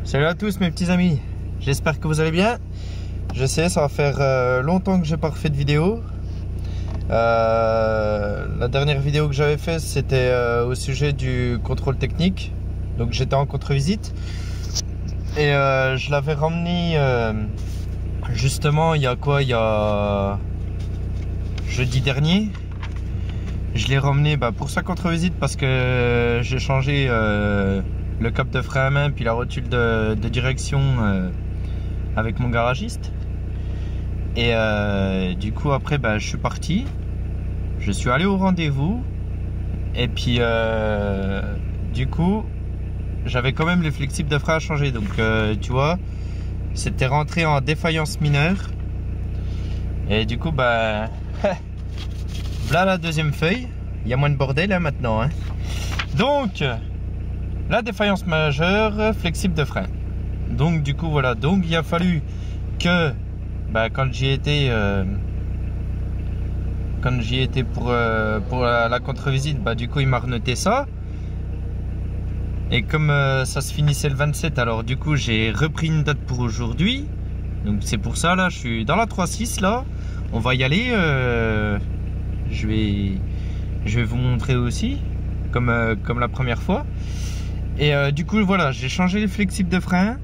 Salut à tous mes petits amis, j'espère que vous allez bien. Je sais, ça va faire longtemps que j'ai pas refait de vidéo. La dernière vidéo que j'avais faite, c'était au sujet du contrôle technique. Donc j'étais en contre-visite et je l'avais ramené justement il y a quoi, il y a jeudi dernier. Je l'ai ramené pour sa contre-visite parce que j'ai changé le cap de frein à main puis la rotule de direction avec mon garagiste. Et du coup après je suis parti, je suis allé au rendez-vous et puis du coup j'avais quand même les flexibles de frein à changer. Donc tu vois, c'était rentré en défaillance mineure et du coup voilà la deuxième feuille. Il y a moins de bordel hein, maintenant hein. Donc la défaillance majeure, flexible de frein. Donc du coup voilà, donc il a fallu que quand j'y étais pour la contre-visite, du coup il m'a renoté ça. Et comme ça se finissait le 27, alors du coup j'ai repris une date pour aujourd'hui. Donc c'est pour ça là, je suis dans la 3.6 là. On va y aller. Je vais vous montrer aussi, comme la première fois. Et du coup voilà, j'ai changé les flexibles de frein.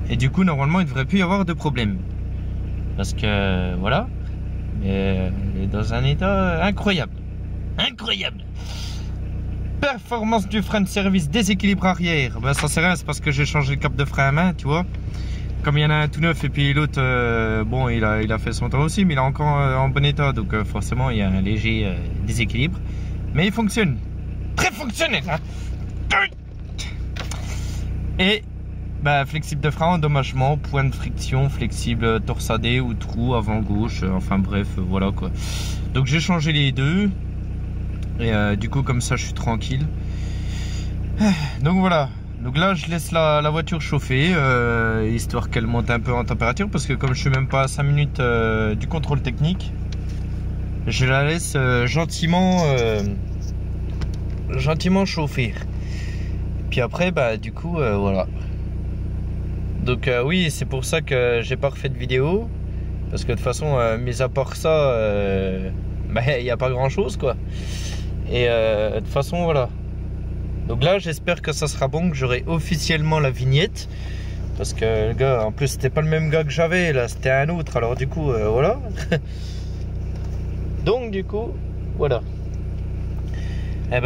Et du coup normalement il ne devrait plus y avoir de problème. Parce que voilà, mais il est dans un état incroyable. Incroyable. Performance du frein de service, déséquilibre arrière. Ça c'est rien, c'est parce que j'ai changé le cap de frein à main, tu vois. Comme il y en a un tout neuf et puis l'autre, bon, il a fait son temps aussi, mais il est encore en bon état. Donc forcément, il y a un léger déséquilibre. Mais il fonctionne. Très fonctionnel. Hein. Et flexible de frein, endommagement, point de friction, flexible torsadé ou trou avant gauche. Enfin bref, voilà quoi. Donc j'ai changé les deux. Et du coup, comme ça, je suis tranquille. Donc voilà. Donc là je laisse la voiture chauffer histoire qu'elle monte un peu en température, parce que comme je suis même pas à 5 minutes du contrôle technique, je la laisse gentiment chauffer. Puis après du coup voilà. Donc oui, c'est pour ça que j'ai pas refait de vidéo, parce que de toute façon mis à part ça il n'y a pas grand chose quoi. Et de toute façon voilà. Donc là j'espère que ça sera bon, que j'aurai officiellement la vignette. Parce que le gars, en plus c'était pas le même gars que j'avais, là c'était un autre, alors du coup voilà. Donc du coup voilà. Et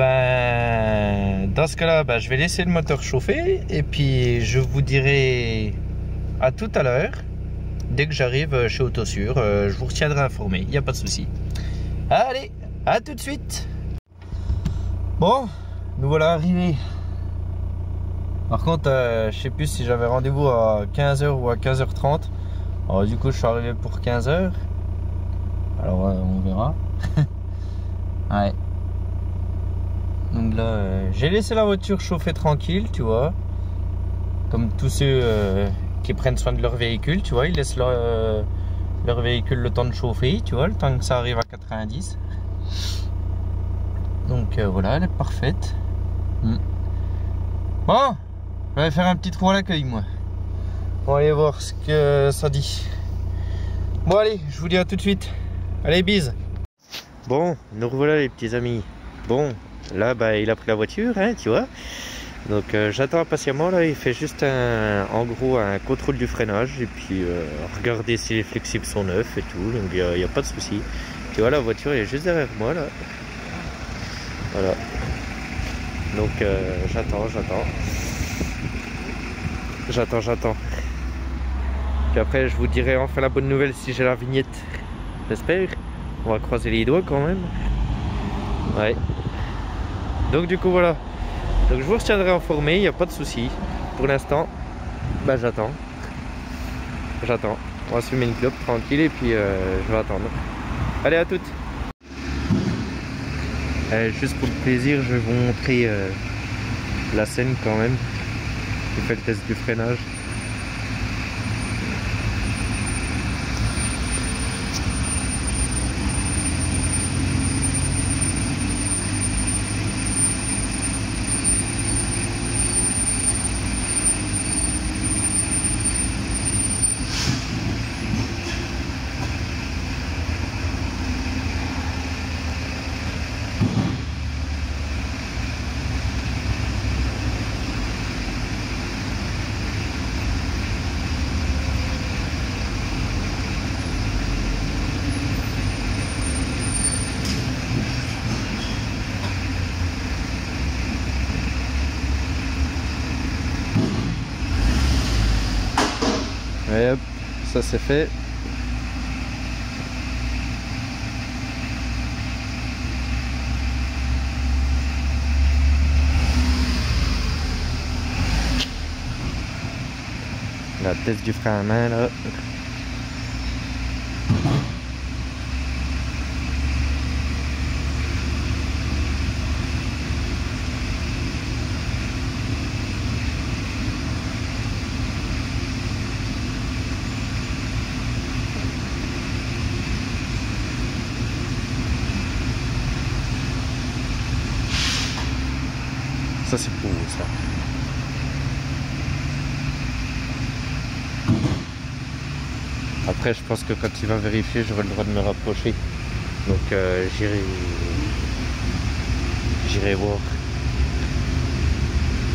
dans ce cas là je vais laisser le moteur chauffer. Et puis je vous dirai à tout à l'heure. Dès que j'arrive chez Autosur, je vous retiendrai informé, il n'y a pas de souci. Allez, à tout de suite. Bon, nous voilà arrivés. Par contre, je sais plus si j'avais rendez-vous à 15h ou à 15h30. Alors du coup, je suis arrivé pour 15h. Alors on verra. Ouais. Donc là, j'ai laissé la voiture chauffer tranquille, tu vois. Comme tous ceux qui prennent soin de leur véhicule, tu vois. Ils laissent leur véhicule le temps de chauffer, tu vois, le temps que ça arrive à 90. Donc voilà, elle est parfaite. Bon, je vais faire un petit trou à l'accueil moi. On va aller voir ce que ça dit. Bon allez, je vous dis à tout de suite. Allez, bise. Bon, nous revoilà les petits amis. Bon, là il a pris la voiture, hein, tu vois. Donc j'attends impatiemment là, il fait juste en gros un contrôle du freinage. Et puis regarder si les flexibles sont neufs et tout. Donc il n'y a pas de souci. Tu vois, la voiture elle est juste derrière moi là. Voilà. Donc j'attends. Puis après je vous dirai enfin la bonne nouvelle si j'ai la vignette. J'espère. On va croiser les doigts quand même. Ouais. Donc du coup voilà. Donc je vous retiendrai informé, il n'y a pas de souci. Pour l'instant, j'attends. On va se fumer une clope tranquille et puis je vais attendre. Allez, à toutes. Juste pour le plaisir, je vais vous montrer la scène quand même. Je fais le test du freinage. Ouais, hop, ça c'est fait. La test du frein à main là. Ça c'est pour vous ça. Après je pense que quand il va vérifier j'aurai le droit de me rapprocher. Donc j'irai voir.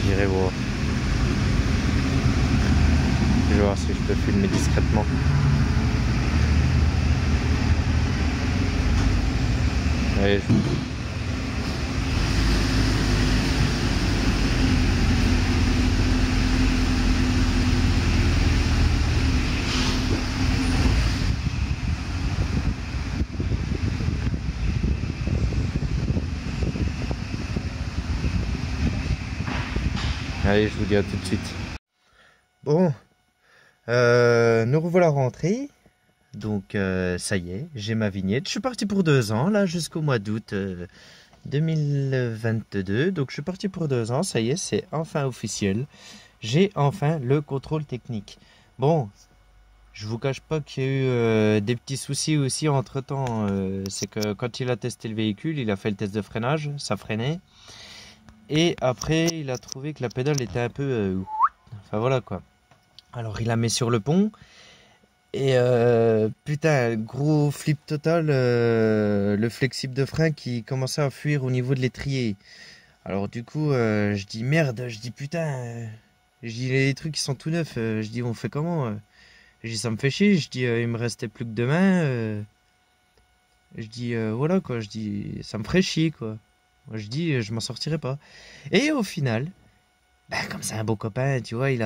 J'irai voir. Je vais voir si je peux filmer discrètement. Allez, Allez, je vous dis à tout de suite. Bon, nous revoilà rentrés. Donc ça y est, j'ai ma vignette. Je suis parti pour 2 ans, là, jusqu'au mois d'août 2022. Donc je suis parti pour 2 ans, ça y est, c'est enfin officiel. J'ai enfin le contrôle technique. Bon, je vous cache pas qu'il y a eu des petits soucis aussi entre-temps. C'est que quand il a testé le véhicule, il a fait le test de freinage, ça freinait. Et après, il a trouvé que la pédale était un peu... enfin voilà quoi. Alors il la met sur le pont. Et putain, gros flip total, le flexible de frein qui commençait à fuir au niveau de l'étrier. Alors du coup, je dis merde, je dis putain, je dis les trucs qui sont tout neufs, je dis on fait comment? Je dis ça me fait chier, je dis il me restait plus que 2 mains. Je dis voilà quoi, je dis ça me ferait chier quoi. Moi, je dis je m'en sortirai pas. Et au final, bah, comme c'est un beau copain, tu vois, il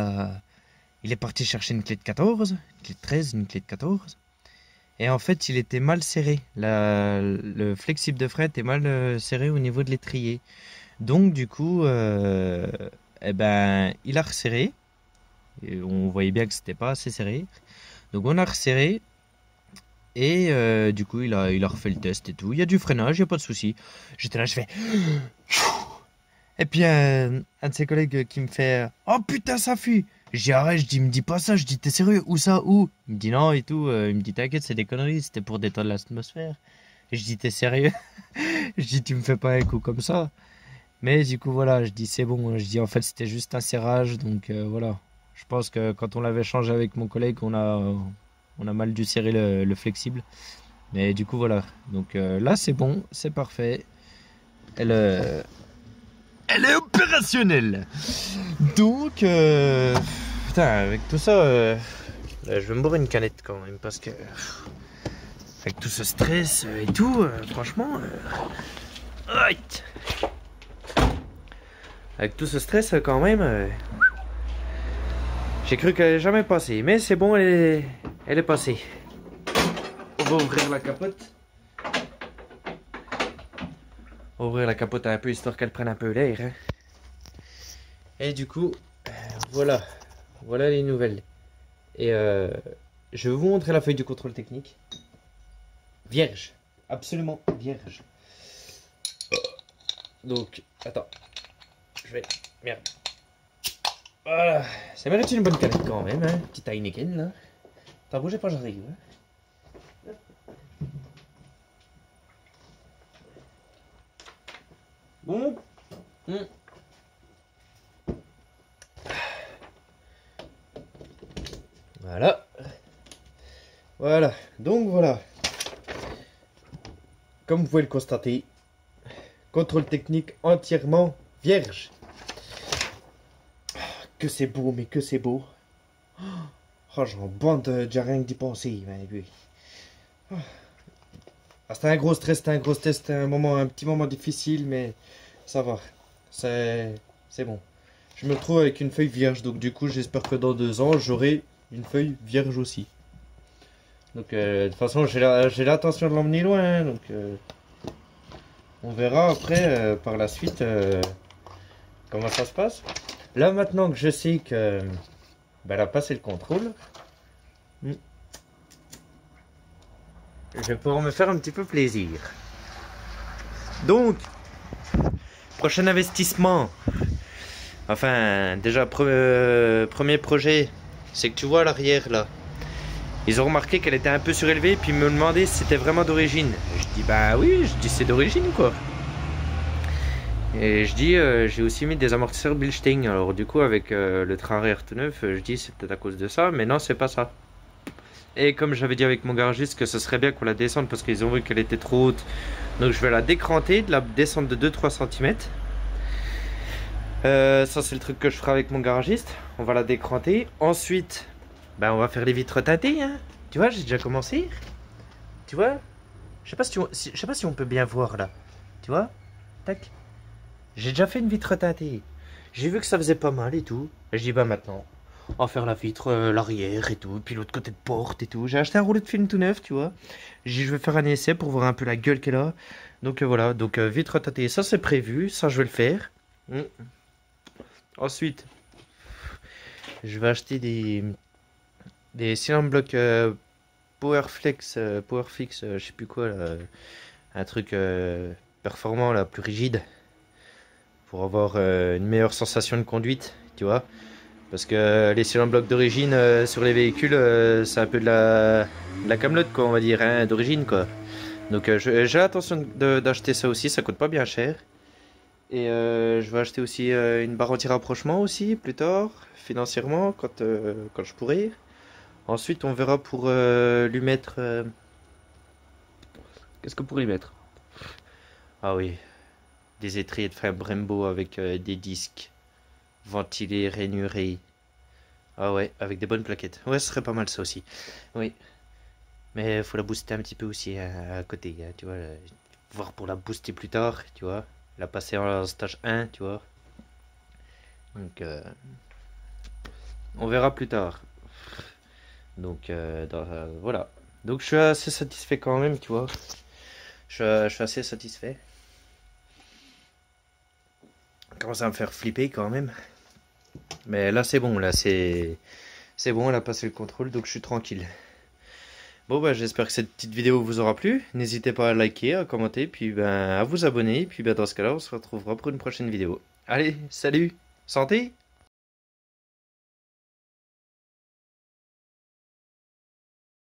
est parti chercher une clé de 14, une clé de 13, une clé de 14. Et en fait, il était mal serré. Le flexible de frein était mal serré au niveau de l'étrier. Donc, du coup, eh ben, il a resserré. Et on voyait bien que c'était pas assez serré. Donc, on a resserré. Et du coup, il a refait le test et tout. Il y a du freinage, il n'y a pas de souci. J'étais là, je fais... Et puis, un de ses collègues qui me fait... Oh putain, ça fuit! Je dis arrête, je dis me dis pas ça, je dis t'es sérieux, où ça, où? Il me dit non et tout, il me dit t'inquiète, c'est des conneries, c'était pour détendre l'atmosphère. Et je dis t'es sérieux? Je dis tu me fais pas un coup comme ça. Mais du coup voilà, je dis c'est bon, je dis en fait c'était juste un serrage, donc voilà. Je pense que quand on l'avait changé avec mon collègue, on a mal dû serrer le flexible. Mais du coup voilà, donc là c'est bon, c'est parfait. Elle est opérationnelle. Donc, putain, avec tout ça, je vais me boire une canette quand même parce que avec tout ce stress et tout, franchement, avec tout ce stress quand même, j'ai cru qu'elle allait jamais passer, mais c'est bon, elle est passée. On va ouvrir la capote. Ouvrir la capote un peu histoire qu'elle prenne un peu l'air. Hein. Et du coup, voilà les nouvelles. Et je vais vous montrer la feuille du contrôle technique. Vierge, absolument vierge. Donc, attends, je vais... Merde. Voilà, ça mérite une bonne canette quand même, hein. Petite Heineken là. T'en bougez pas, j'arrive. Hein. Bon. Voilà. Voilà. Donc voilà. Comme vous pouvez le constater, contrôle technique entièrement vierge. Que c'est beau, mais que c'est beau. Oh, j'en bande déjà rien que d'y penser. Ah, c'était un gros stress, c'était un gros test, c'était un petit moment difficile, mais ça va. C'est bon. Je me retrouve avec une feuille vierge, donc du coup, j'espère que dans 2 ans, j'aurai une feuille vierge aussi. Donc de toute façon j'ai l'intention de l'emmener loin, hein, donc on verra après par la suite comment ça se passe. Là maintenant que je sais que elle a passé le contrôle, je vais pouvoir me faire un petit peu plaisir. Donc, prochain investissement. Enfin, déjà premier projet, c'est que tu vois l'arrière là. Ils ont remarqué qu'elle était un peu surélevée, puis ils me demandaient si c'était vraiment d'origine. Je dis bah oui, je dis c'est d'origine quoi. Et je dis j'ai aussi mis des amortisseurs Bilstein. Alors du coup avec le train arrière tout neuf, je dis c'est peut-être à cause de ça, mais non c'est pas ça. Et comme j'avais dit avec mon garagiste que ce serait bien qu'on la descende parce qu'ils ont vu qu'elle était trop haute. Donc je vais la décranter, de la descendre de 2-3 cm. Ça c'est le truc que je ferai avec mon garagiste. On va la décranter. Ensuite, on va faire les vitres teintées. Hein. Tu vois, j'ai déjà commencé. Tu vois, je sais pas si on peut bien voir là. Tu vois, tac. J'ai déjà fait une vitre teintée. J'ai vu que ça faisait pas mal et tout. Et je dis maintenant, on va faire la vitre, l'arrière et tout. Puis l'autre côté de porte et tout. J'ai acheté un rouleau de film tout neuf, tu vois. J'ai dit je vais faire un essai pour voir un peu la gueule qu'elle a. Donc voilà, donc vitre teintée, ça c'est prévu. Ça je vais le faire. Ensuite, je vais acheter des cylindres blocs Powerfix, je sais plus quoi là, un truc performant là, plus rigide, pour avoir une meilleure sensation de conduite, tu vois. Parce que les cylindres blocs d'origine sur les véhicules, c'est un peu de la camelote quoi, on va dire, hein, d'origine quoi. Donc j'ai l'intention d'acheter ça aussi, ça coûte pas bien cher. Et je vais acheter aussi une barre anti-rapprochement aussi plus tard, financièrement, quand je pourrai. Ensuite, on verra pour lui mettre... Qu'est-ce que pour lui mettre? Ah oui, des étriers de frein Brembo avec des disques ventilés, rainurés. Ah ouais, avec des bonnes plaquettes. Ouais, ce serait pas mal ça aussi. Oui. Mais il faut la booster un petit peu aussi à côté, hein, tu vois. Voir pour la booster plus tard, tu vois. La passer en stage 1, tu vois. Donc, on verra plus tard. Donc, voilà. Donc, je suis assez satisfait quand même, tu vois. Je suis assez satisfait. Commence à me faire flipper quand même. Mais là, c'est bon. Là, c'est bon. Elle a passé le contrôle, donc je suis tranquille. Bon, j'espère que cette petite vidéo vous aura plu. N'hésitez pas à liker, à commenter, puis à vous abonner. Puis dans ce cas-là, on se retrouvera pour une prochaine vidéo. Allez, salut, santé!